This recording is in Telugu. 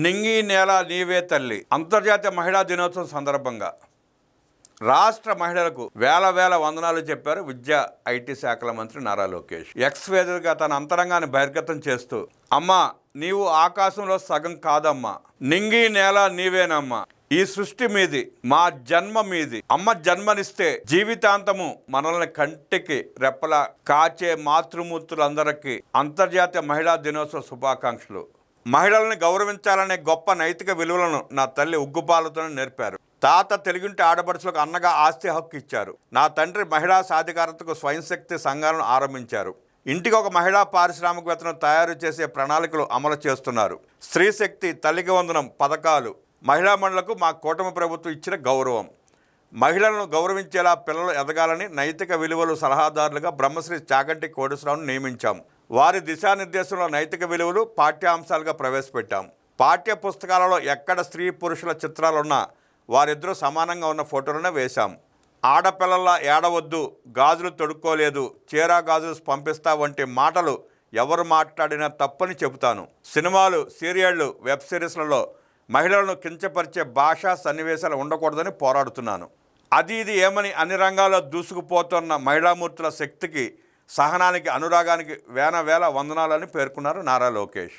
నింగి నేల నీవే తల్లి అంతర్జాతీయ మహిళా దినోత్సవం సందర్భంగా రాష్ట్ర మహిళలకు వేల వేల వందనాలు చెప్పారు విద్యా ఐటీ శాఖల మంత్రి నారా లోకేష్. ఎక్స్ వేదికగా తన అంతరంగాన్ని బహిర్గతం చేస్తూ, అమ్మా నీవు ఆకాశంలో సగం కాదమ్మా, నింగి నేల నీవేనమ్మా, ఈ సృష్టి మీది, మా జన్మ మీది. అమ్మ జన్మనిస్తే జీవితాంతము మనల్ని కంటికి రెప్పలా కాచే మాతృమూర్తులందరికీ అంతర్జాతీయ మహిళా దినోత్సవ శుభాకాంక్షలు. మహిళల్ని గౌరవించాలనే గొప్ప నైతిక విలువలను నా తల్లి ఉగ్గుపాలతోనే నేర్పారు. తాత తెలుగుంటి ఆడపడుచులకు అన్నగా ఆస్తి హక్కు ఇచ్చారు. నా తండ్రి మహిళా సాధికారతకు స్వయం శక్తి సంఘాలను ఆరంభించారు. ఇంటికి ఒక మహిళా పారిశ్రామికవేత్తను తయారు చేసే ప్రణాళికలు అమలు చేస్తున్నారు. స్త్రీ శక్తి, తల్లికి వందనం పథకాలు మహిళా మండలకు మా కూటమి ప్రభుత్వం ఇచ్చిన గౌరవం. మహిళలను గౌరవించేలా పిల్లలు ఎదగాలని నైతిక విలువలు సలహాదారులుగా బ్రహ్మశ్రీ చాగంటి కోటేశ్వరరావును నియమించాం. వారి దిశానిర్దేశంలో నైతిక విలువలు పాఠ్యాంశాలుగా ప్రవేశపెట్టాం. పాఠ్య పుస్తకాలలో ఎక్కడ స్త్రీ పురుషుల చిత్రాలున్నా వారిద్దరూ సమానంగా ఉన్న ఫోటోలనే వేశాం. ఆడపిల్లల్లా ఏడవద్దు, గాజులు తొడుక్కోలేదు, చీరా గాజులు పంపిస్తా వంటి మాటలు ఎవరు మాట్లాడినా తప్పని చెబుతాను. సినిమాలు, సీరియళ్లు, వెబ్ సిరీస్లలో మహిళలను కించపరిచే భాషా సన్నివేశాలు ఉండకూడదని పోరాడుతున్నాను. అది ఇది ఏమని అన్ని రంగాల్లో దూసుకుపోతున్న మహిళామూర్తుల శక్తికి, సహనానికి, అనురాగానికి వేల వందనాలని పేర్కొన్నారు నారా లోకేష్.